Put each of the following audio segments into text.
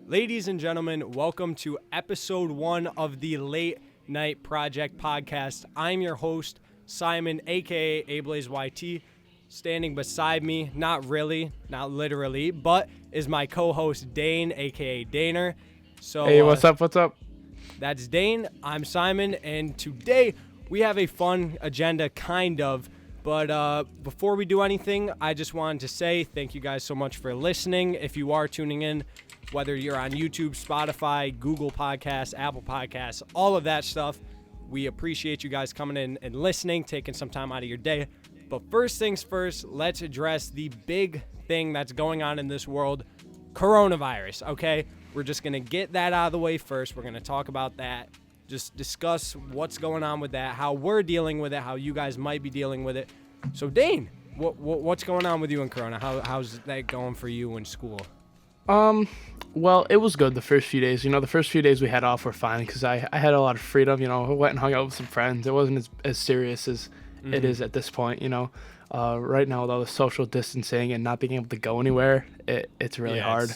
Ladies and gentlemen, welcome to episode 1 of the Late Night Project podcast. I'm your host, Simon, aka Ablaze YT. Standing beside me, not really, not literally, but is my co-host Dane, aka Daner. So, hey, what's up? That's Dane, I'm Simon, and today we have a fun agenda, kind of. But before we do anything, I just wanted to say thank you guys so much for listening. If you are tuning in, whether you're on YouTube, Spotify, Google Podcasts, Apple Podcasts, all of that stuff, we appreciate you guys coming in and listening, taking some time out of your day. But first things first, let's address the big thing that's going on in this world, coronavirus, okay? We're just going to get that out of the way first. We're going to talk about that, just discuss what's going on with that, how we're dealing with it, how you guys might be dealing with it. So, Dane, what's going on with you in Corona? How's that going for you in school? Well, it was good the first few days. The first few days we had off were fine because I had a lot of freedom. I went and hung out with some friends. It wasn't as serious as it is at this point, Right now with all the social distancing and not being able to go anywhere, it's really hard.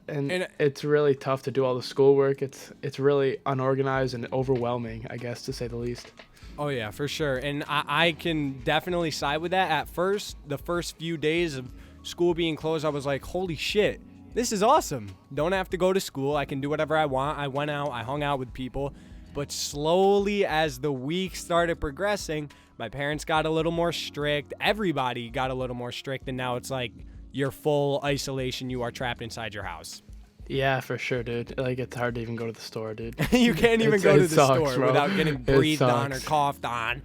And it's really tough to do all the schoolwork. It's really unorganized and overwhelming, I guess, to say the least. Oh, yeah, for sure. And I can definitely side with that. At first, the first few days of school being closed, I was like, holy shit, this is awesome. Don't have to go to school. I can do whatever I want. I went out, I hung out with people. But slowly, as the week started progressing, my parents got a little more strict. Everybody got a little more strict. And now it's like you're full isolation. You are trapped inside your house. Yeah, for sure, dude. Like, it's hard to even go to the store, dude. You can't even go to the store bro. without getting breathed on or coughed on.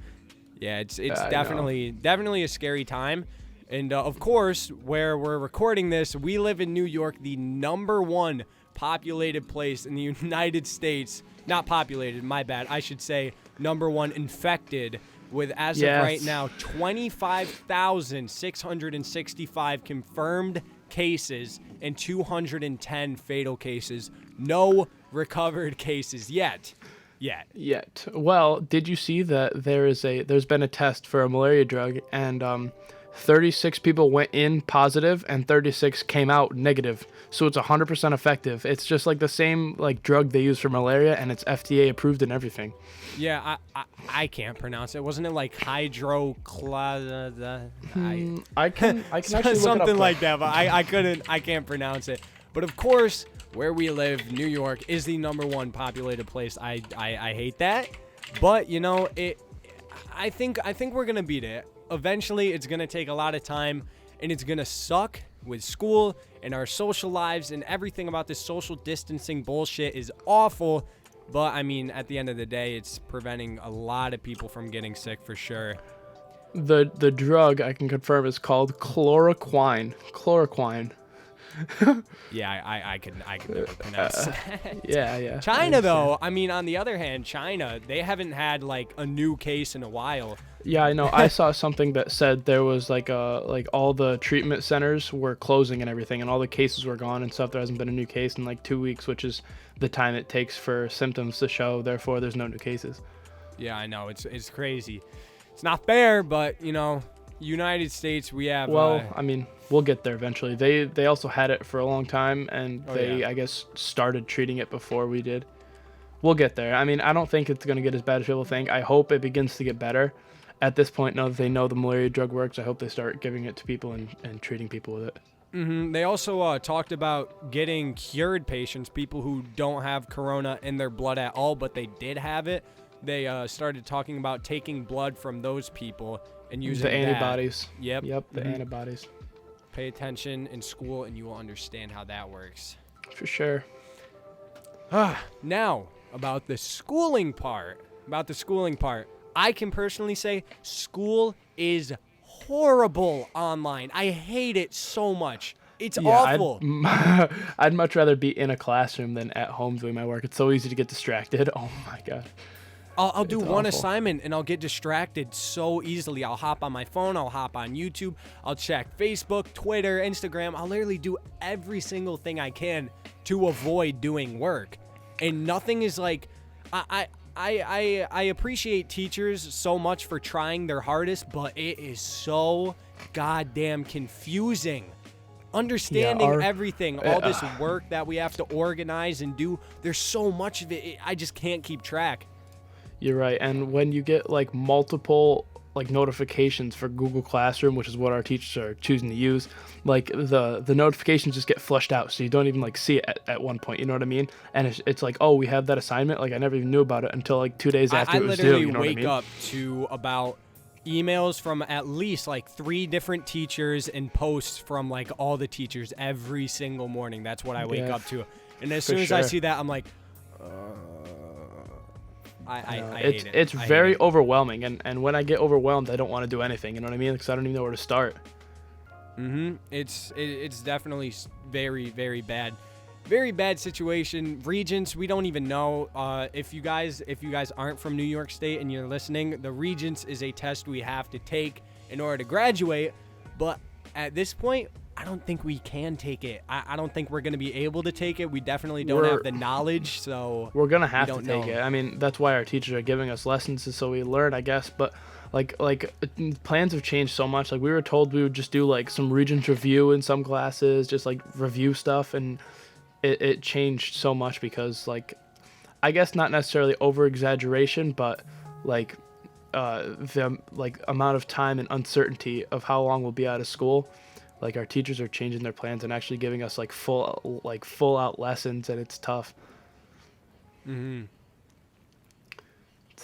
Yeah, it's definitely a scary time. And, of course, where we're recording this, we live in New York, the number one populated place in the United States. Not populated, my bad. I should say number one infected with, as of right now, 25,665 confirmed cases and 210 fatal cases. No recovered cases yet. Well, did you see that there's been a test for a malaria drug, and 36 people went in positive and 36 came out negative. So it's 100% effective. It's just like the same drug they use for malaria, and it's FDA approved and everything. Yeah, I can't pronounce it. Wasn't it like I can actually look something it up, like that, but I can't pronounce it. But of course, where we live, New York, is the number one populated place. I hate that, but I think we're gonna beat it. Eventually, it's gonna take a lot of time, and it's gonna suck with school and our social lives, and everything about this social distancing bullshit is awful. But I mean, at the end of the day, it's preventing a lot of people from getting sick for sure. The drug, I can confirm, is called chloroquine. Yeah, I can never pronounce that. Yeah. China, though, I mean, on the other hand, China, they haven't had a new case in a while. Yeah, I know. I saw something that said there was all the treatment centers were closing and everything, and all the cases were gone and stuff. There hasn't been a new case in 2 weeks, which is the time it takes for symptoms to show. Therefore, there's no new cases. Yeah, I know. It's crazy. It's not fair, but United States, we have. Well, I mean, we'll get there eventually. They also had it for a long time, and I guess, started treating it before we did. We'll get there. I mean, I don't think it's gonna get as bad as people think. I hope it begins to get better. At this point, now that they know the malaria drug works, I hope they start giving it to people and treating people with it. Mm-hmm. They also talked about getting cured patients, people who don't have corona in their blood at all, but they did have it. They started talking about taking blood from those people and using the antibodies. Yep, the antibodies. Pay attention in school, and you will understand how that works. For sure. Now, about the schooling part. I can personally say school is horrible online. I hate it so much. It's awful. I'd much rather be in a classroom than at home doing my work. It's so easy to get distracted. Oh my God. I'll do one assignment and I'll get distracted so easily. I'll hop on my phone. I'll hop on YouTube. I'll check Facebook, Twitter, Instagram. I'll literally do every single thing I can to avoid doing work. And nothing is I appreciate teachers so much for trying their hardest, but it is so goddamn confusing understanding everything, all this work that we have to organize and do. There's so much of it. I just can't keep track. You're right. And when you get like multiple like notifications for Google Classroom, which is what our teachers are choosing to use, like the notifications just get flushed out, so you don't even like see it at one point, you know what I mean? And it's like, oh, we have that assignment, like I never even knew about it until like 2 days after it was due. You know what I mean? I literally wake up to about emails from at least like 3 different teachers and posts from like all the teachers every single morning. That's what I wake up to. And as soon as I see that, I'm like, I hate it. It's very overwhelming, and when I get overwhelmed, I don't want to do anything. You know what I mean? Because I don't even know where to start. It's definitely very, very bad. Very bad situation. Regents, we don't even know. If you guys aren't from New York State and you're listening, the Regents is a test we have to take in order to graduate. But at this point, I don't think we can take it. I don't think we're going to be able to take it. We definitely don't have the knowledge, so we're going to have to take it. I mean, that's why our teachers are giving us lessons, is so we learn, I guess. But like plans have changed so much. Like we were told we would just do like some Regents review in some classes, just like review stuff, and it changed so much because, like, I guess not necessarily over exaggeration, but like the like amount of time and uncertainty of how long we'll be out of school. Like our teachers are changing their plans and actually giving us like full out lessons, and it's tough. It's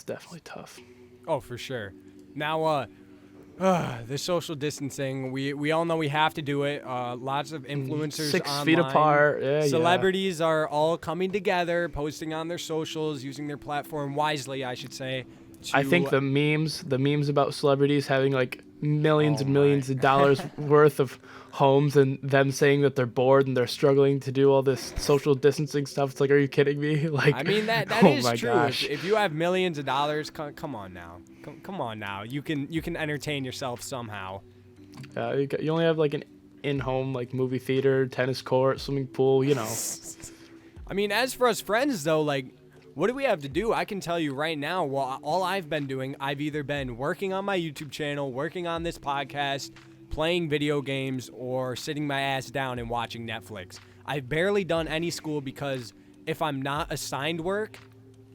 definitely tough. Oh, for sure. Now, the social distancing, we all know we have to do it. Lots of influencers 6 online. feet apart. Celebrities are all coming together, posting on their socials, using their platform wisely, I should say. I think the memes about celebrities having like millions and millions of dollars worth of homes and them saying that they're bored and they're struggling to do all this social distancing stuff. It's like, are you kidding me? Like, I mean, that is true. If you have millions of dollars, come on now. Come on now. You can entertain yourself somehow. You only have like an in-home like movie theater, tennis court, swimming pool, you know. I mean, as for us friends though, like, what do we have to do? I can tell you right now, well, all I've been doing, I've either been working on my YouTube channel, working on this podcast, playing video games, or sitting my ass down and watching Netflix. I've barely done any school because if I'm not assigned work,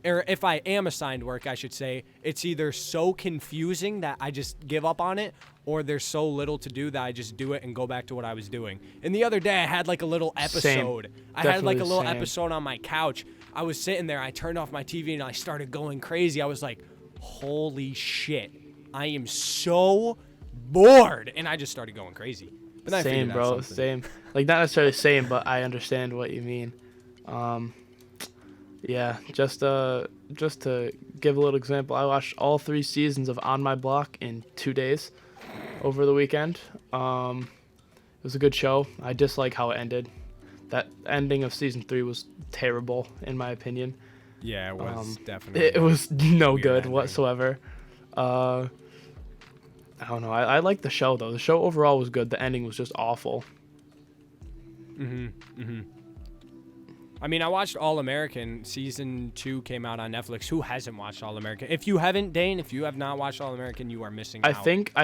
or if I am assigned work, I should say, it's either so confusing that I just give up on it, or there's so little to do that I just do it and go back to what I was doing. And the other day, I had like a little episode. I had like a little episode on my couch. I was sitting there, I turned off my TV, and I started going crazy. I was like, holy shit, I am so bored. And I just started going crazy. But then same, bro, same. Like, not necessarily same, but I understand what you mean. Yeah, just to give a little example, I watched all 3 seasons of On My Block in 2 days over the weekend. It was a good show. I dislike how it ended. That ending of season 3 was terrible, in my opinion. Yeah, it was definitely. It was no good whatsoever. I don't know. I like the show though. The show overall was good. The ending was just awful. I mean, I watched All American. Season 2 came out on Netflix. Who hasn't watched All American? If you haven't, Dane, if you have not watched All American, you are missing out. I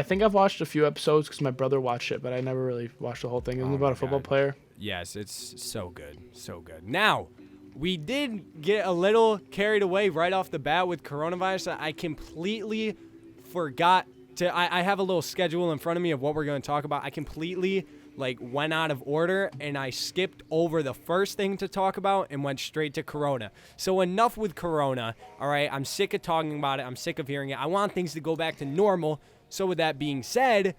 think I've watched a few episodes because my brother watched it, but I never really watched the whole thing. Isn't it about a football player? Yes, it's so good. So good. Now, we did get a little carried away right off the bat with coronavirus. I completely forgot to... I have a little schedule in front of me of what we're going to talk about. I completely... went out of order, and I skipped over the first thing to talk about and went straight to Corona. So enough with Corona, all right? I'm sick of talking about it. I'm sick of hearing it. I want things to go back to normal. So with that being said,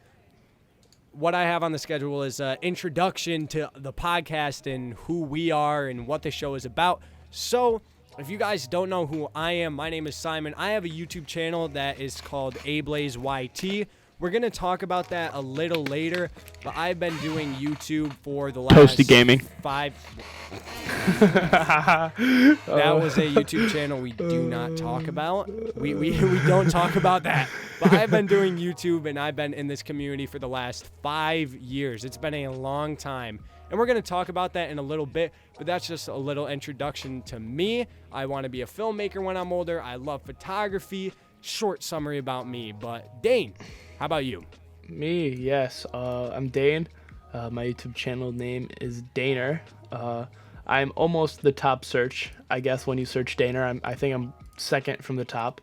what I have on the schedule is an introduction to the podcast and who we are and what the show is about. So if you guys don't know who I am, my name is Simon. I have a YouTube channel that is called ABlazeYT. We're going to talk about that a little later, but I've been doing YouTube for the last Toasty Gaming. 5... That was a YouTube channel we do not talk about. We don't talk about that. But I've been doing YouTube, and I've been in this community for the last 5 years. It's been a long time. And we're going to talk about that in a little bit, but that's just a little introduction to me. I want to be a filmmaker when I'm older. I love photography. Short summary about me. But Dane, how about you? Me, yes. I'm Dane. My YouTube channel name is Daner. I'm almost the top search, I guess, when you search Daner. I think I'm second from the top.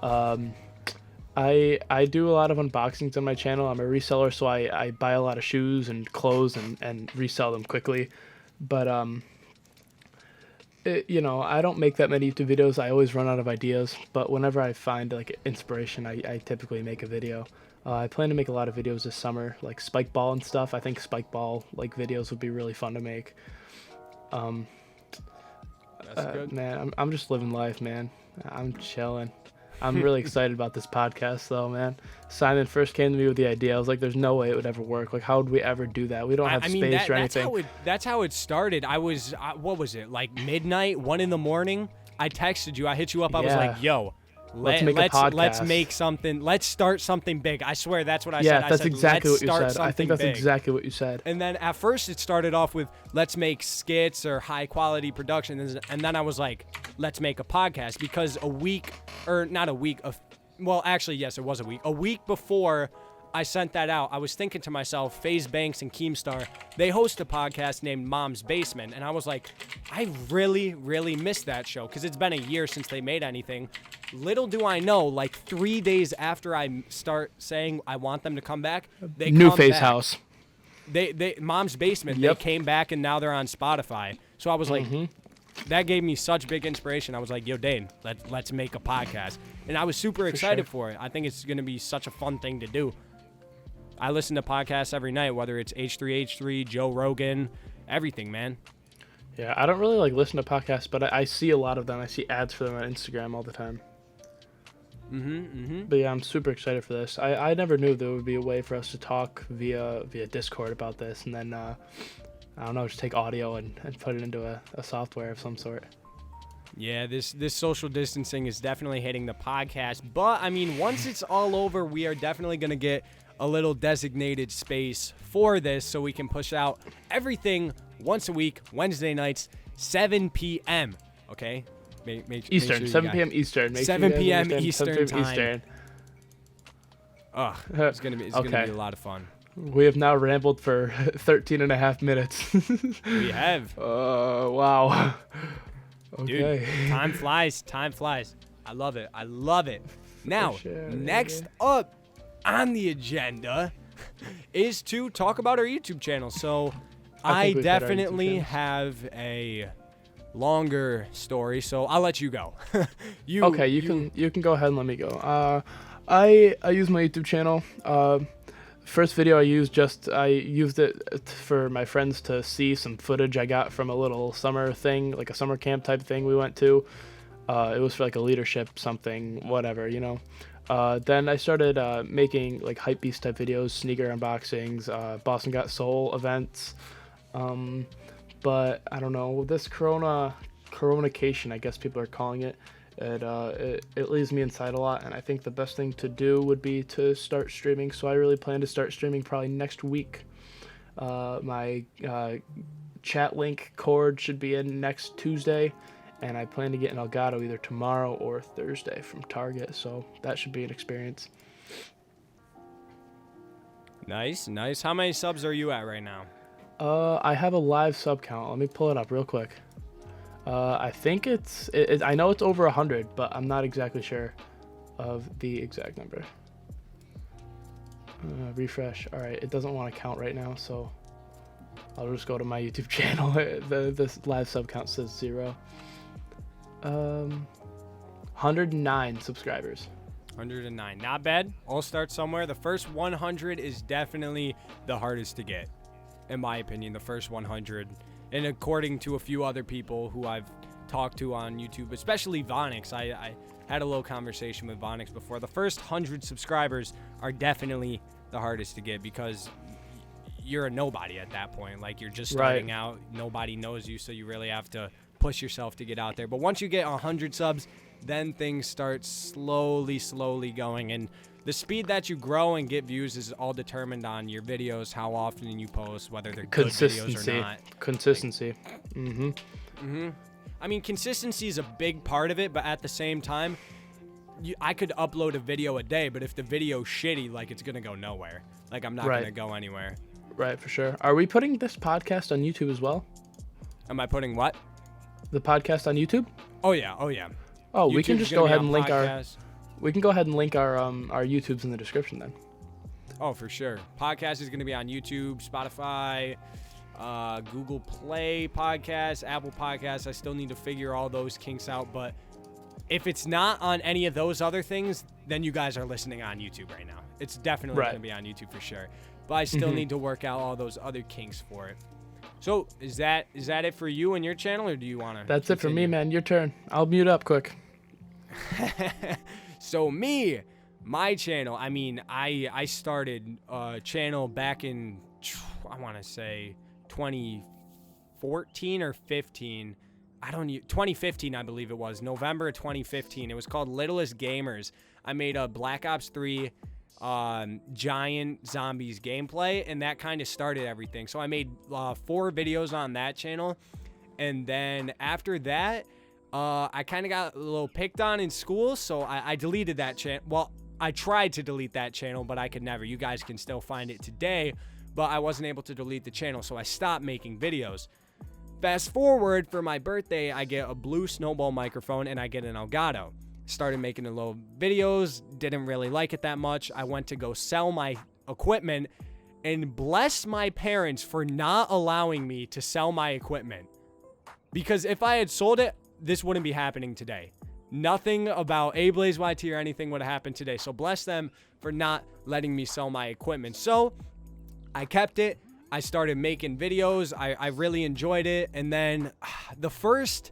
I do a lot of unboxings on my channel. I'm a reseller, so I buy a lot of shoes and clothes and resell them quickly. But I don't make that many YouTube videos. I always run out of ideas. But whenever I find like inspiration, I typically make a video. I plan to make a lot of videos this summer, like spike ball and stuff. I think spike ball like videos would be really fun to make. That's good. Man, I'm just living life, man. I'm chilling. I'm really excited about this podcast, though, man. Simon first came to me with the idea. I was like, "There's no way it would ever work. Like, how would we ever do that? We don't have space or anything." That's how it started. I was, what was it? Like midnight, 1 a.m. I texted you. I hit you up. I was like, "Yo, let's make a podcast. Let's make something. Let's start something big." I swear that's what I said. Yeah, that's exactly what you said. I think that's big. exactly what you said. And then at first it started off with let's make skits or high quality production, and then I was like, let's make a podcast, because a week before I sent that out, I was thinking to myself, FaZe Banks and Keemstar, they host a podcast named Mom's Basement, and I was like, I really, really missed that show, because it's been a year since they made anything. Little do I know, like 3 days after I start saying I want them to come back, they New come FaZe back. House. They Mom's Basement, Yep. They came back, and now they're on Spotify. So I was like, that gave me such big inspiration. I was like, yo, Dane, let's make a podcast. And I was super excited for it. I think it's going to be such a fun thing to do. I listen to podcasts every night, whether it's H3H3, Joe Rogan, everything, man. Yeah, I don't really like listen to podcasts, but I see a lot of them. I see ads for them on Instagram all the time. But yeah, I'm super excited for this. I never knew there would be a way for us to talk via Discord about this, and then I don't know, just take audio and put it into a software of some sort. Yeah, this social distancing is definitely hitting the podcast. But, I mean, once it's all over, we are definitely going to get a little designated space for this so we can push out everything once a week, Wednesday nights, 7 p.m., okay? Eastern, sure 7 p.m. Eastern. 7 p.m. Eastern time. Eastern. Ugh, it's gonna be a lot of fun. We have now rambled for 13 and a half minutes. We have. Wow. Okay. Dude, time flies. I love it. Now, next up on the agenda is to talk about our YouTube channel. So I definitely have a longer story, so I'll let you go. You can go ahead and let me go. I use my YouTube channel. First video I used it for my friends to see some footage I got from a little summer thing, like a summer camp type thing we went to. It was for like a leadership something, whatever, you know. Then I started making like hypebeast type videos, sneaker unboxings, Boston Got Soul events. But I don't know, this coronacation, I guess people are calling it, it leaves me inside a lot, and I think the best thing to do would be to start streaming. So I really plan to start streaming probably next week. My chat link cord should be in next Tuesday, and I plan to get an Elgato either tomorrow or Thursday from Target, so that should be an experience. Nice. How many subs are you at right now? I have a live sub count. Let me pull it up real quick. I think I know it's over 100, but I'm not exactly sure of the exact number. Refresh. All right, it doesn't want to count right now, so I'll just go to my YouTube channel. This live sub count says 0. 109 subscribers. 109. Not bad. I'll start somewhere. The first 100 is definitely the hardest to get, in my opinion. The first 100. And according to a few other people who I've talked to on YouTube, especially Vonix, I had a little conversation with Vonix before. The first 100 subscribers are definitely the hardest to get, because you're a nobody at that point. Like, you're just starting out. Nobody knows you, so you really have to push yourself to get out there. But once you get 100 subs, then things start slowly going. And the speed that you grow and get views is all determined on your videos, how often you post, whether they're good videos or not. Consistency. I mean, consistency is a big part of it, but at the same time, I could upload a video a day, but if the video's shitty, like, it's gonna go nowhere. Like, I'm not gonna go anywhere. Right, for sure. Are we putting this podcast on YouTube as well? Am I putting what? The podcast on YouTube? Oh yeah. Oh yeah. Oh, we can YouTube's just gonna go be ahead on and link podcast. we can go ahead and link our YouTubes in the description then. Oh, for sure. Podcast is going to be on YouTube, Spotify, Google Play Podcasts, Apple Podcasts. I still need to figure all those kinks out, but if it's not on any of those other things, then you guys are listening on YouTube right now. It's definitely going to be on YouTube for sure. But I still need to work out all those other kinks for it. So is that it for you and your channel, or do you want to? That's it for me, man. Your turn. I'll mute up quick. So my channel, I mean, I started a channel back in, I want to say 2014 or 15. 2015, I believe it was. November of 2015. It was called Littlest Gamers. I made a Black Ops 3 giant zombies gameplay, and that kind of started everything. So I made 4 videos on that channel, and then after that, I kind of got a little picked on in school, so I deleted that channel. Well, I tried to delete that channel, but I could never. You guys can still find it today, but I wasn't able to delete the channel, so I stopped making videos. Fast forward, for my birthday, I get a blue snowball microphone and I get an Elgato. Started making a little videos, didn't really like it that much. I went to go sell my equipment, and bless my parents for not allowing me to sell my equipment. Because if I had sold it, this wouldn't be happening today. Nothing about Ablaze YT or anything would have happened today. So bless them for not letting me sell my equipment. So I kept it. I started making videos. I really enjoyed it. And then the first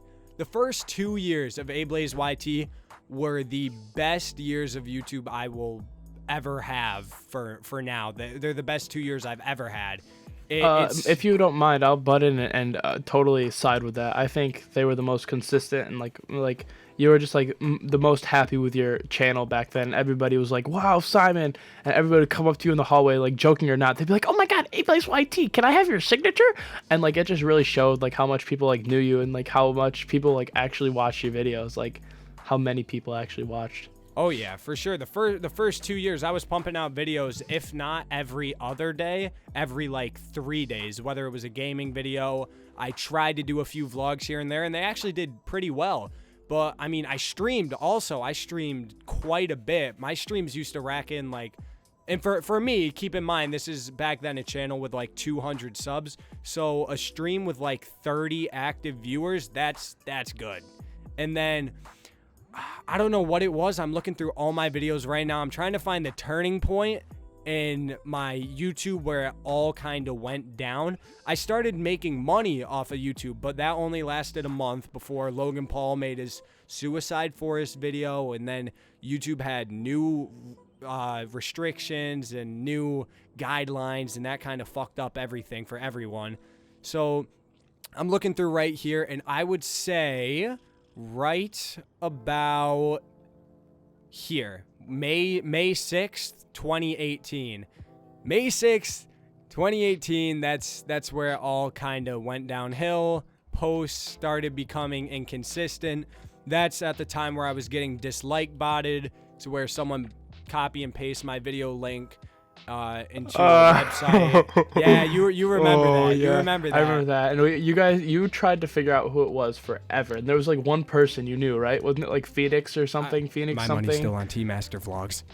2 years of Ablaze YT were the best years of YouTube I will ever have for now. They're the best 2 years I've ever had. If you don't mind, I'll butt in and totally side with that. I think they were the most consistent, and like you were just like the most happy with your channel back then. Everybody was like, "Wow, Simon!" And everybody would come up to you in the hallway, like joking or not. They'd be like, "Oh my God, Ablaze YT, can I have your signature?" And like it just really showed like how much people like knew you, and like how much people like actually watched your videos, like how many people actually watched. Oh yeah, for sure. The first 2 years, I was pumping out videos, if not every other day, every like 3 days, whether it was a gaming video. I tried to do a few vlogs here and there, and they actually did pretty well. But I mean, I streamed also. I streamed quite a bit. My streams used to rack in like, and for me, keep in mind, this is back then a channel with like 200 subs. So a stream with like 30 active viewers, that's good. And then I don't know what it was. I'm looking through all my videos right now. I'm trying to find the turning point in my YouTube where it all kind of went down. I started making money off of YouTube, but that only lasted a month before Logan Paul made his Suicide Forest video, and then YouTube had new restrictions and new guidelines, and that kind of fucked up everything for everyone. So I'm looking through right here, and I would say right about here, May 6th, 2018. May 6th, 2018, that's where it all kind of went downhill. Posts started becoming inconsistent. That's at the time where I was getting dislike botted, to where someone copy and paste my video link into a website. Yeah, you remember that. Yeah. You remember that. I remember that. And you tried to figure out who it was forever. And there was like one person you knew, right? Wasn't it like Phoenix or something? Phoenix my something? money's still on T-Master Vlogs.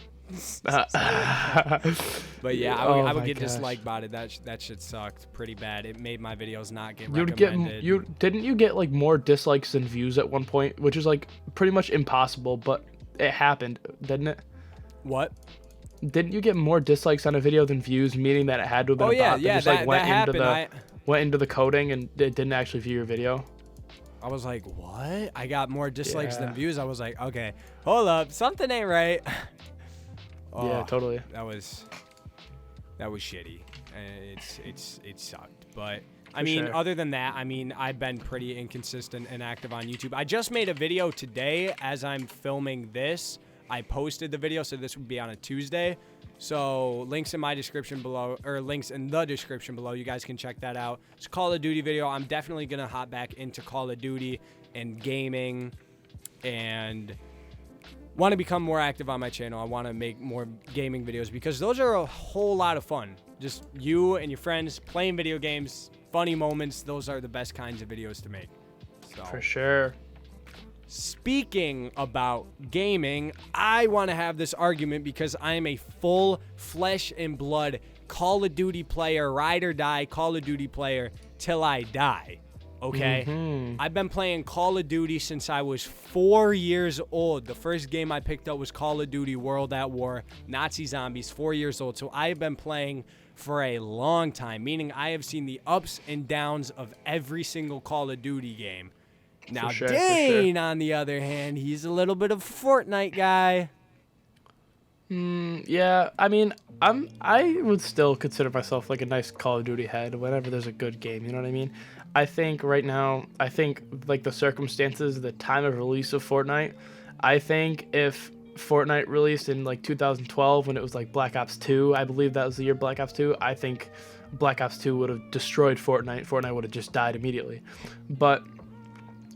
But yeah, I would get dislike botted. That shit sucked pretty bad. It made my videos not get recommended. Didn't you get like more dislikes than views at one point, which is like pretty much impossible, but it happened, didn't it? What? Didn't you get more dislikes on a video than views, meaning that it had to have been a bot that just like went into the coding and it didn't actually view your video? I was like, what? I got more dislikes than views. I was like, okay, hold up, something ain't right. Oh, yeah, totally. That was shitty. It sucked. But I mean, other than that, I mean, I've been pretty inconsistent and active on YouTube. I just made a video today as I'm filming this. I posted the video, so this would be on a Tuesday. So links in my description below, or links in the description below. You guys can check that out. It's a Call of Duty video. I'm definitely going to hop back into Call of Duty and gaming and want to become more active on my channel. I want to make more gaming videos because those are a whole lot of fun. Just you and your friends playing video games, funny moments. Those are the best kinds of videos to make. So, for sure. Speaking about gaming, I want to have this argument because I am a full flesh and blood Call of Duty player, ride or die Call of Duty player till I die. Okay? I've been playing Call of Duty since I was 4 years old. The first game I picked up was Call of Duty World at War, Nazi Zombies, 4 years old. So I've been playing for a long time, meaning I have seen the ups and downs of every single Call of Duty game. Now, Dane, on the other hand, he's a little bit of a Fortnite guy. Yeah, I mean, I would still consider myself like a nice Call of Duty head whenever there's a good game, you know what I mean? I think right now, like the circumstances, the time of release of Fortnite, I think if Fortnite released in like 2012 when it was like Black Ops 2, I believe that was the year Black Ops 2, I think Black Ops 2 would have destroyed Fortnite. Fortnite would have just died immediately. But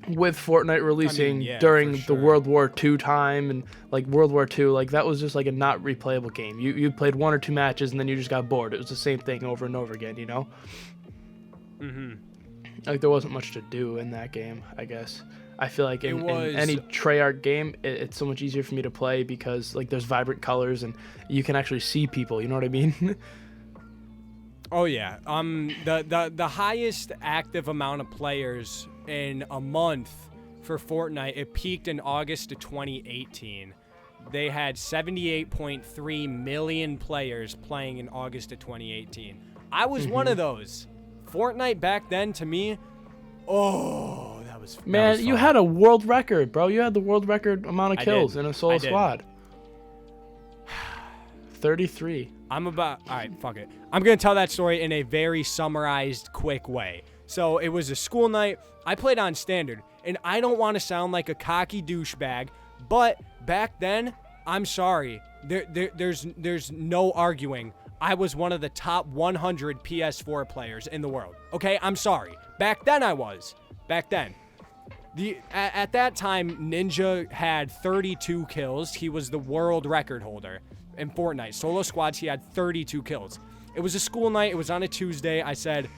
with Fortnite releasing during the World War II time and like World War II, like that was just like a not replayable game. You played 1 or 2 matches and then you just got bored. It was the same thing over and over again, you know? Like there wasn't much to do in that game, I guess. I feel like in any Treyarch game, it's so much easier for me to play because like there's vibrant colors and you can actually see people, you know what I mean? Oh yeah. The highest active amount of players in a month for Fortnite, it peaked in August of 2018. They had 78.3 million players playing in August of 2018. I was one of those. Fortnite back then, to me, that was man. You had a world record, bro. You had the world record amount of kills in a solo squad. 33. All right, fuck it. I'm going to tell that story in a very summarized, quick way. So it was a school night. I played on standard, and I don't want to sound like a cocky douchebag, but back then, I'm sorry. There's no arguing. I was one of the top 100 PS4 players in the world. Okay, I'm sorry. Back then I was. Back then. At that time, Ninja had 32 kills. He was the world record holder in Fortnite. Solo squads, he had 32 kills. It was a school night. It was on a Tuesday. I said,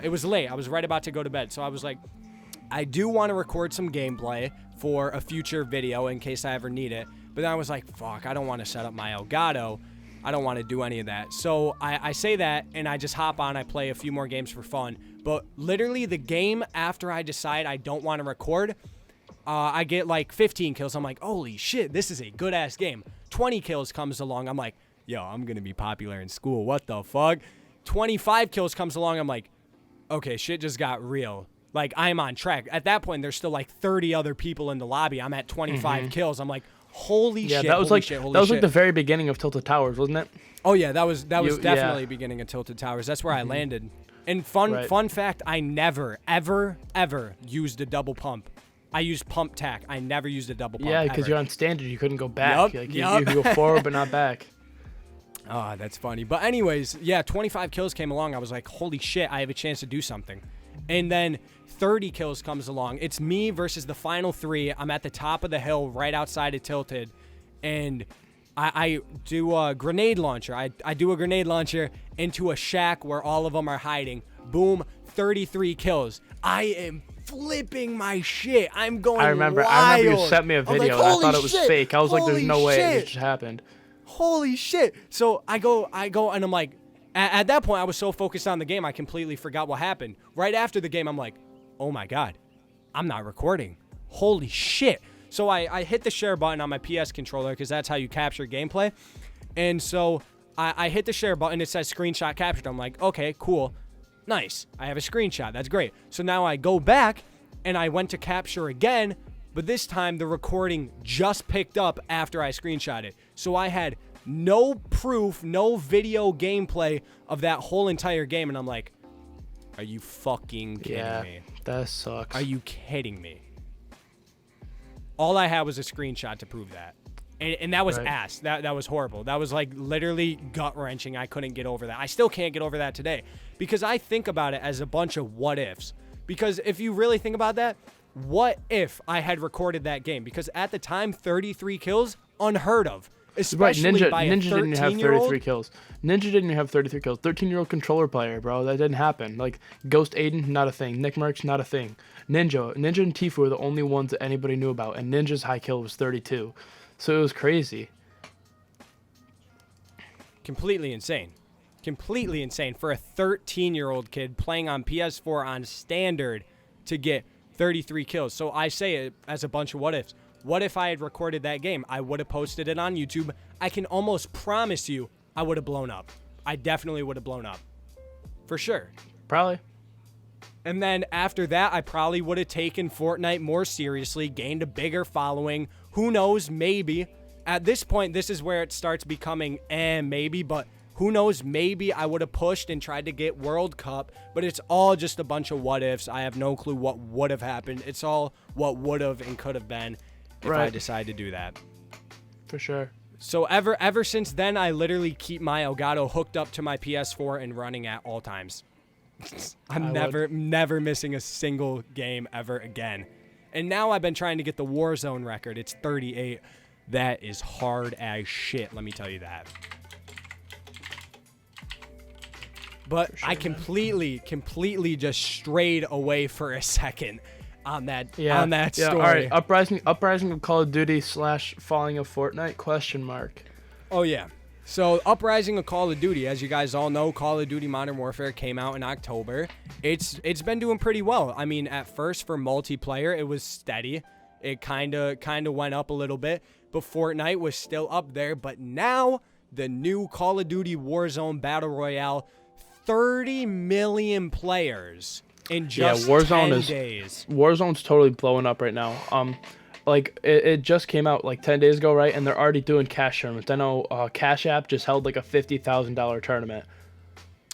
it was late. I was right about to go to bed. So I was like, I do want to record some gameplay for a future video in case I ever need it. But then I was like, fuck, I don't want to set up my Elgato. I don't want to do any of that. So I say that, and I just hop on. I play a few more games for fun. But literally the game after I decide I don't want to record, I get like 15 kills. I'm like, holy shit, this is a good-ass game. 20 kills comes along. I'm like, yo, I'm going to be popular in school. What the fuck? 25 kills comes along. I'm like, okay, shit just got real. Like, I'm on track. At that point, there's still like 30 other people in the lobby. I'm at 25 kills. I'm like, holy shit. Yeah, that was like the very beginning of Tilted Towers, wasn't it? Oh yeah, that was definitely beginning of Tilted Towers. That's where I landed. And fun fact, I never ever used a double pump. I used pump tack. I never used a double pump. Yeah, because you're on standard, you couldn't go back. You could go forward but not back. Oh, that's funny. But anyways, yeah, 25 kills came along. I was like, holy shit, I have a chance to do something. And then 30 kills comes along. It's me versus the final 3. I'm at the top of the hill right outside of Tilted. And I do a grenade launcher. I do a grenade launcher into a shack where all of them are hiding. Boom, 33 kills. I am flipping my shit. I'm going wild. I remember you sent me a video and I thought it was fake. I was like, there's no way it just happened. Holy shit. So I go and I'm like, at that point, I was so focused on the game, I completely forgot what happened. Right after the game, I'm like, oh my God, I'm not recording. Holy shit. So I hit the share button on my PS controller because that's how you capture gameplay. And so I hit the share button. It says screenshot captured. I'm like, okay, cool. Nice. I have a screenshot. That's great. So now I go back and I went to capture again, but this time the recording just picked up after I screenshot it. So I had no proof, no video gameplay of that whole entire game. And I'm like, are you fucking kidding me? That sucks. Are you kidding me? All I had was a screenshot to prove that. And that was ass. That was horrible. That was like literally gut-wrenching. I couldn't get over that. I still can't get over that today because I think about it as a bunch of what ifs. Because if you really think about that, what if I had recorded that game? Because at the time, 33 kills, unheard of. Especially right, by a Ninja didn't have 13-year-old. 33 kills. Ninja didn't have 33 kills. 13-year-old controller player, bro. That didn't happen. Like, Ghost Aiden, not a thing. Nick Merckx, not a thing. Ninja and Tifu were the only ones that anybody knew about, and Ninja's high kill was 32. So it was crazy. Completely insane. Completely insane for a 13-year-old kid playing on PS4 on standard to get 33 kills. So I say it as a bunch of what ifs. What if I had recorded that game? I would have posted it on YouTube. I can almost promise you I would have blown up. I definitely would have blown up. For sure. Probably. And then after that, I probably would have taken Fortnite more seriously, gained a bigger following. Who knows? Maybe. At this point, this is where it starts becoming maybe, but who knows? Maybe I would have pushed and tried to get World Cup, but it's all just a bunch of what ifs. I have no clue what would have happened. It's all what would have and could have been if I decide to do that. For sure. So ever since then, I literally keep my Elgato hooked up to my PS4 and running at all times. I'm never missing a single game ever again. And now I've been trying to get the Warzone record. It's 38. That is hard as shit, let me tell you that. But sure, I completely just strayed away for a second on that story. All right, uprising of Call of Duty / falling of Fortnite ? Oh yeah. So Uprising of Call of Duty, as you guys all know, Call of Duty Modern Warfare came out in October. It's been doing pretty well. I mean, at first for multiplayer, it was steady. It kind of went up a little bit, but Fortnite was still up there. But now the new Call of Duty Warzone Battle Royale, 30 million players in just 10 days. Warzone's totally blowing up right now. Like it just came out like 10 days ago, right? And they're already doing cash tournaments. I know Cash App just held like a $50,000 tournament.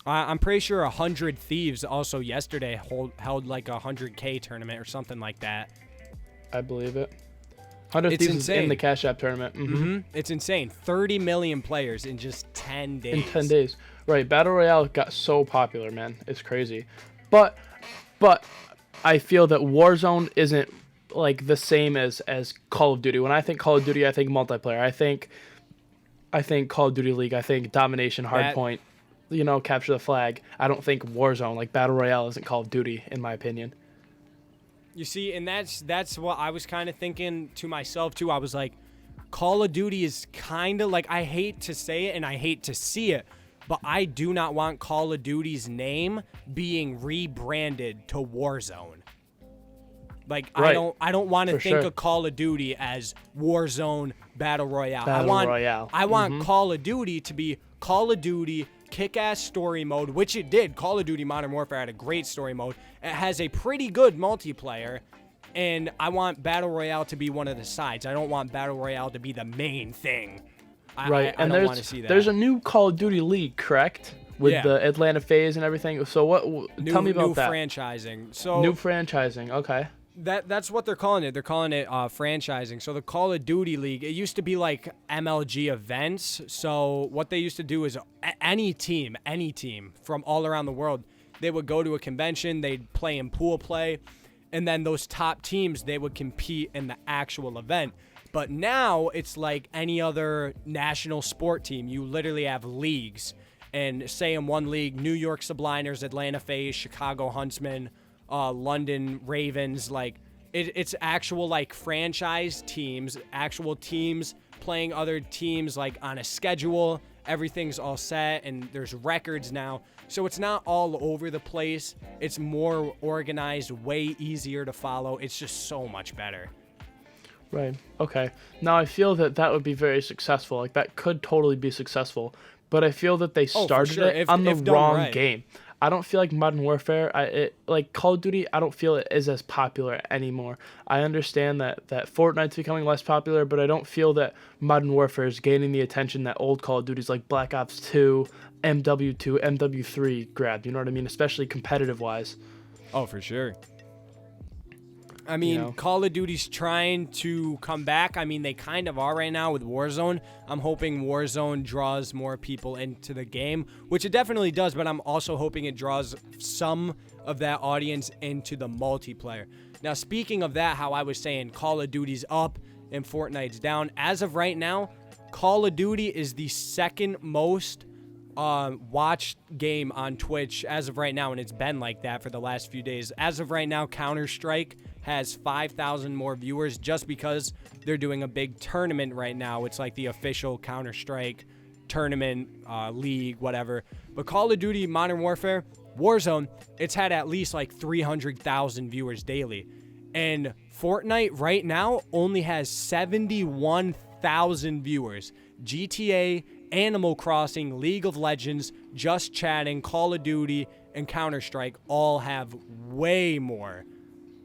I'm pretty sure 100 Thieves also yesterday held like a 100K tournament or something like that. I believe it. 100 Thieves is in the Cash App tournament. Mm-hmm. It's insane. 30 million players in just 10 days. In 10 days. Right. Battle Royale got so popular, man. It's crazy. But I feel that Warzone isn't like the same as Call of Duty. When I think Call of Duty, I think multiplayer. I think Call of Duty League. I think domination, hardpoint, capture the flag. I don't think Warzone, like Battle Royale, isn't Call of Duty in my opinion. You see, and that's what I was kind of thinking to myself too. I was like, Call of Duty is kind of like, I hate to say it and I hate to see it, but I do not want Call of Duty's name being rebranded to Warzone. Like, right. I don't want to think of Call of Duty as Warzone Battle Royale. I want Call of Duty to be Call of Duty Kick-Ass Story Mode, which it did. Call of Duty Modern Warfare had a great story mode. It has a pretty good multiplayer, and I want Battle Royale to be one of the sides. I don't want Battle Royale to be the main thing. I don't want to see that. There's a new Call of Duty League, correct? With the Atlanta FaZe and everything. So tell me about that. New franchising. New franchising, okay. That's what they're calling it. They're calling it franchising. So the Call of Duty League, it used to be like MLG events. So what they used to do is any team from all around the world, they would go to a convention, they'd play in pool play, and then those top teams, they would compete in the actual event. But now it's like any other national sport team. You literally have leagues. And say in one league, New York Subliners, Atlanta FaZe, Chicago Huntsmen, London Ravens, like it's actual like franchise teams, actual teams playing other teams like on a schedule. Everything's all set and there's records now. So it's not all over the place. It's more organized, way easier to follow. It's just so much better. Right. Okay. Now I feel that would be very successful. Like that could totally be successful, but I feel that they started it on the wrong game. I don't feel like Modern Warfare, like Call of Duty, I don't feel it is as popular anymore. I understand that Fortnite's becoming less popular, but I don't feel that Modern Warfare is gaining the attention that old Call of Duties like Black Ops 2, MW2, MW3 grabbed. You know what I mean? Especially competitive-wise. Oh, for sure. I mean, you know? Call of Duty's trying to come back. I mean, they kind of are right now with Warzone. I'm hoping Warzone draws more people into the game, which it definitely does, but I'm also hoping it draws some of that audience into the multiplayer. Now, speaking of that, how I was saying Call of Duty's up and Fortnite's down. As of right now, Call of Duty is the second most watched game on Twitch as of right now, and it's been like that for the last few days. As of right now, Counter-Strike has 5,000 more viewers just because they're doing a big tournament right now. It's like the official Counter-Strike tournament, league, whatever. But Call of Duty Modern Warfare, Warzone, it's had at least like 300,000 viewers daily. And Fortnite right now only has 71,000 viewers. GTA, Animal Crossing, League of Legends, Just Chatting, Call of Duty, and Counter-Strike all have way more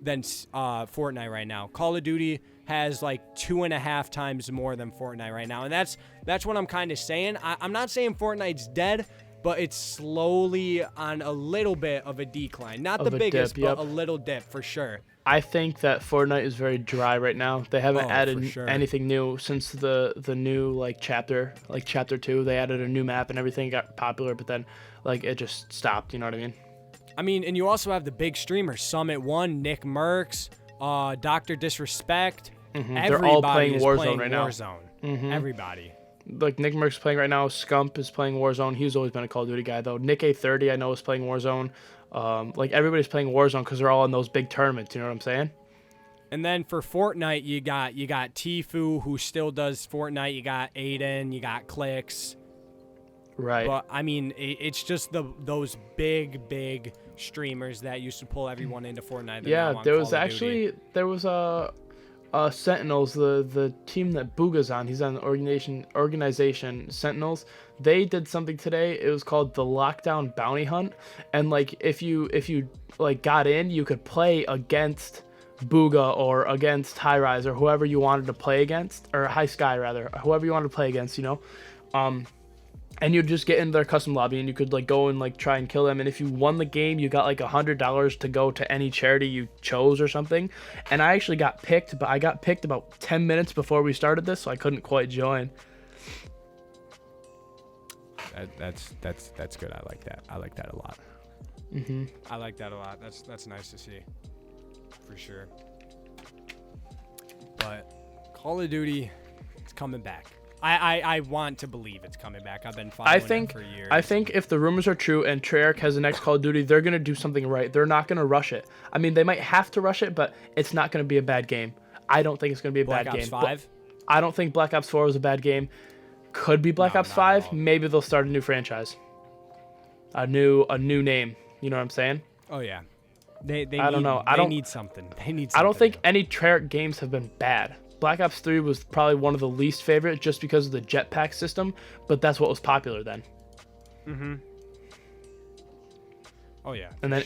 than Fortnite right now. Call of Duty has like 2.5 times more than Fortnite right now. And that's what I'm kind of saying. I'm not saying Fortnite's dead, but it's slowly on a little bit of a decline. Not the biggest, but a little dip for sure. I think that Fortnite is very dry right now. They haven't added anything new since the new like chapter 2. They added a new map and everything got popular, but then like it just stopped. You know what I mean? I mean, and you also have the big streamers: Summit1, Nick Mercs, Dr. Disrespect. They're all playing is Warzone playing right now. Warzone. Everybody. Like Nick Mercs playing right now. Scump is playing Warzone. He's always been a Call of Duty guy though. Nick A30 I know is playing Warzone. Like everybody's playing Warzone because they're all in those big tournaments. You know what I'm saying? And then for Fortnite, you got Tfue, who still does Fortnite. You got Aiden. You got Clicks. Right. But I mean, it's just those big streamers that used to pull everyone into Fortnite. Yeah, there was Sentinels, the team that Booga's on. He's on the organization Sentinels. They did something today. It was called the Lockdown Bounty Hunt, and like if you like got in, you could play against Booga or against High Rise or whoever you wanted to play against, or High Sky rather, whoever you wanted to play against, you know. And you'd just get into their custom lobby and you could like go and like try and kill them. And if you won the game, you got like $100 to go to any charity you chose or something. And I actually got picked, but I got picked about 10 minutes before we started this, so I couldn't quite join. That's good. I like that. I like that a lot. I like that a lot. That's nice to see, for sure. But Call of Duty is coming back. I want to believe it's coming back. I've been following it for years. I think if the rumors are true and Treyarch has the next Call of Duty, they're going to do something right. They're not going to rush it. I mean, they might have to rush it, but it's not going to be a bad game. I don't think it's going to be a bad game. Black Ops 5? I don't think Black Ops 4 was a bad game. Could be Black Ops 5. Maybe they'll start a new franchise. A new name. You know what I'm saying? Oh, yeah. They need something. They need something. I don't think any Treyarch games have been bad. Black Ops 3 was probably one of the least favorite just because of the jetpack system, but that's what was popular then. Oh yeah. And then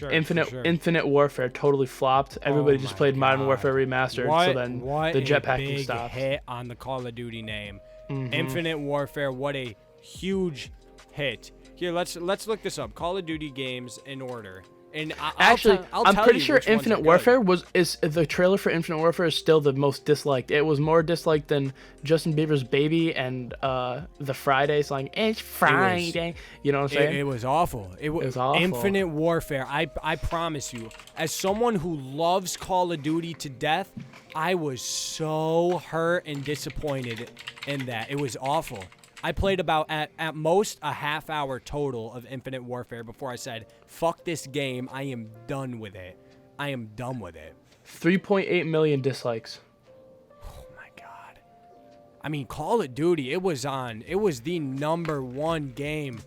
Infinite Warfare totally flopped. Everybody just played Modern Warfare Remastered, so then the jetpacking stopped. Hit on the Call of Duty name. Infinite Warfare, what a huge hit. Here, let's look this up. Call of Duty games in order. And I'm pretty sure Infinite Warfare is the trailer for Infinite Warfare is still the most disliked. It was more disliked than Justin Bieber's Baby and the Friday song. It's Friday. You know what I'm saying? It was awful. It was awful. Infinite Warfare. I promise you, as someone who loves Call of Duty to death, I was so hurt and disappointed in that. It was awful. I played about, at most, a half hour total of Infinite Warfare before I said, fuck this game, I am done with it. I am done with it. 3.8 million dislikes. Oh my god. I mean, Call of Duty, it was the #1 game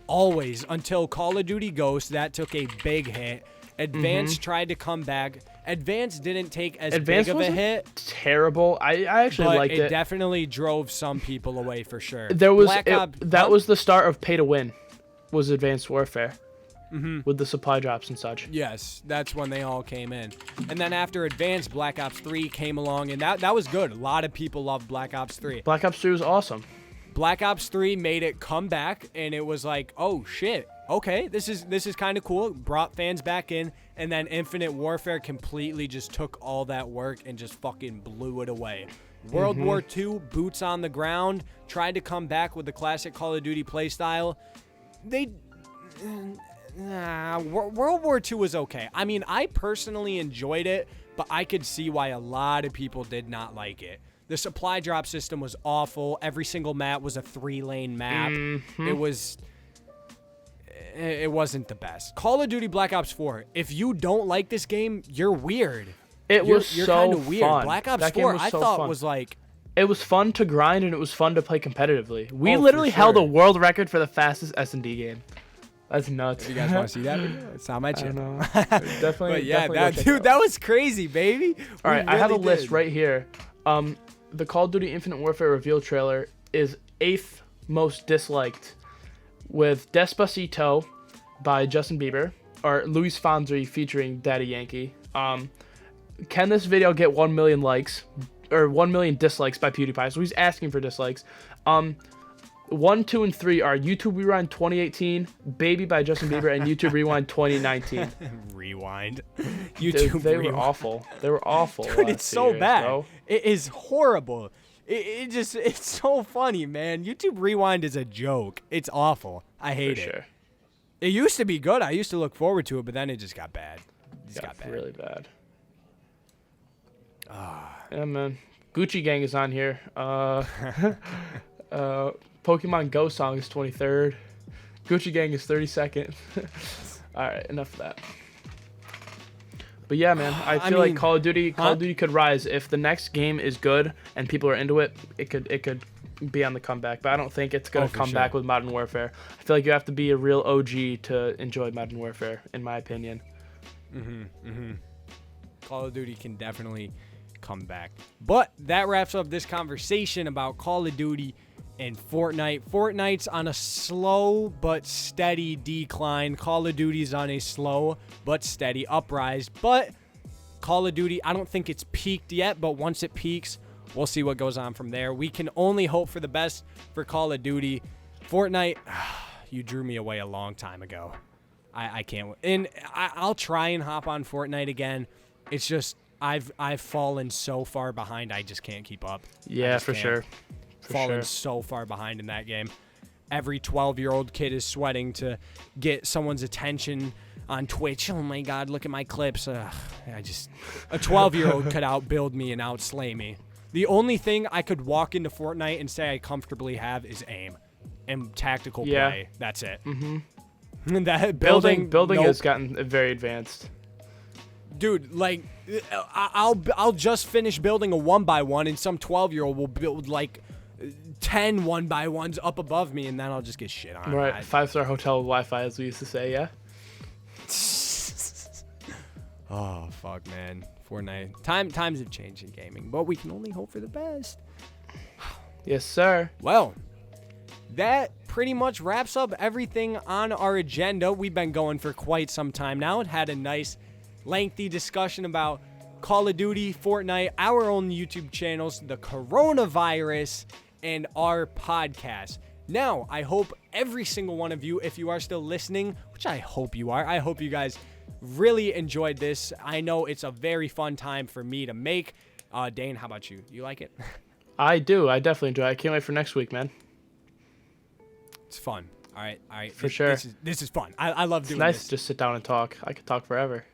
always until Call of Duty Ghosts. That took a big hit. Advance tried to come back. Advance didn't take as big of a hit. Terrible. I actually liked it. It definitely drove some people away for sure. That was the start of pay to win. Was Advanced Warfare with the supply drops and such. Yes, that's when they all came in. And then after Advanced, Black Ops 3 came along, and that was good. A lot of people loved Black Ops 3. Black Ops 3 was awesome. Black Ops 3 made it come back, and it was like, oh shit, okay, this is kind of cool. Brought fans back in, and then Infinite Warfare completely just took all that work and just fucking blew it away. World War II, boots on the ground, tried to come back with the classic Call of Duty playstyle. World War II was okay. I mean, I personally enjoyed it, but I could see why a lot of people did not like it. The supply drop system was awful. Every single map was a 3-lane map. It wasn't the best. Call of Duty Black Ops 4. If you don't like this game, you're weird. You're so kind of weird. fun. Black Ops 4, I thought was like... It was fun to grind, and it was fun to play competitively. We literally held a world record for the fastest S&D game. That's nuts. If you guys want to see that video, it's on my channel. Definitely. But yeah, definitely that was crazy, baby. All right, I have a list right here. The Call of Duty Infinite Warfare reveal trailer is 8th most disliked, with Despacito by Justin Bieber, or Luis Fonsi featuring Daddy Yankee. Can this video get 1 million likes, or 1 million dislikes by PewDiePie? So he's asking for dislikes. 1, 2, and 3 are YouTube Rewind 2018, Baby by Justin Bieber, and YouTube Rewind 2019. Rewind. YouTube they Rewind. Were awful. They were awful. Dude, it's so bad. Bro. It is horrible. It's so funny, man. YouTube Rewind is a joke. It's awful. I hate it. Sure. It used to be good. I used to look forward to it, but then it just got bad. It got bad. Really bad. Yeah, man. Gucci Gang is on here. Pokemon Go song is 23rd. Gucci Gang is 32nd. All right, enough of that. But yeah, man, I feel like Call of Duty could rise if the next game is good and people are into it. It could be on the comeback, but I don't think it's gonna come back with Modern Warfare. I feel like you have to be a real OG to enjoy Modern Warfare, in my opinion. Call of Duty can definitely come back. But that wraps up this conversation about Call of Duty and Fortnite. Fortnite's on a slow but steady decline. Call of Duty's on a slow but steady uprise. But Call of Duty, I don't think it's peaked yet, but once it peaks, we'll see what goes on from there. We can only hope for the best for Call of Duty. Fortnite, you drew me away a long time ago. I can't. And I'll try and hop on Fortnite again. It's just I've fallen so far behind. I just can't keep up. Yeah, for sure. Fallen so far behind in that game. Every 12-year-old kid is sweating to get someone's attention on Twitch. Oh my God, look at my clips. A 12-year-old could outbuild me and outslay me. The only thing I could walk into Fortnite and say I comfortably have is aim and tactical play. That's it. That building has gotten very advanced. Dude, like, I'll just finish building a 1x1 and some 12-year-old will build like 10 1x1s up above me, and then I'll just get shit on. Right, 5-star hotel with Wi-Fi, as we used to say, yeah? Oh, fuck, man. Fortnite. Times have changed in gaming, but we can only hope for the best. Yes, sir. Well, that pretty much wraps up everything on our agenda. We've been going for quite some time now and had a nice, lengthy discussion about Call of Duty, Fortnite, our own YouTube channels, the coronavirus, and our podcast. Now, I hope every single one of you, if you are still listening, which I hope you are, I hope you guys really enjoyed this. I know it's a very fun time for me to make. Dane, how about you? You like it? I do. I definitely enjoy it. I can't wait for next week, man. It's fun. All right. For sure. This is fun. I love doing this. It's nice this. to just sit down and talk. I could talk forever.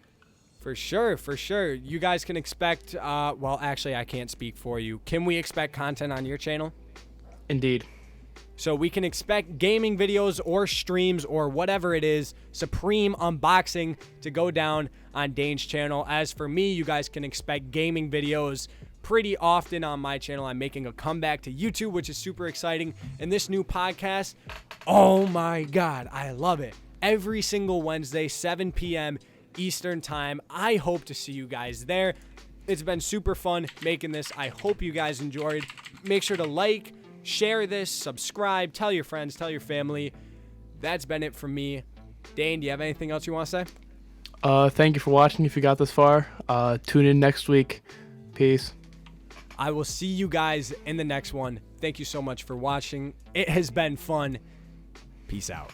For sure. You guys can expect, well, actually, I can't speak for you. Can we expect content on your channel? Indeed. So we can expect gaming videos or streams or whatever it is, Supreme unboxing, to go down on Dane's channel. As for me, you guys can expect gaming videos pretty often on my channel. I'm making a comeback to YouTube, which is super exciting. And this new podcast, oh my God, I love it. Every single Wednesday, 7 p.m. Eastern time. I hope to see you guys there. It's been super fun making this. I hope you guys enjoyed. Make sure to like, share this, subscribe, tell your friends, tell your family. That's been it from me. Dane, do you have anything else you want to say? Thank you for watching if you got this far. Tune in next week. Peace. I will see you guys in the next one. Thank you so much for watching. It has been fun. Peace out.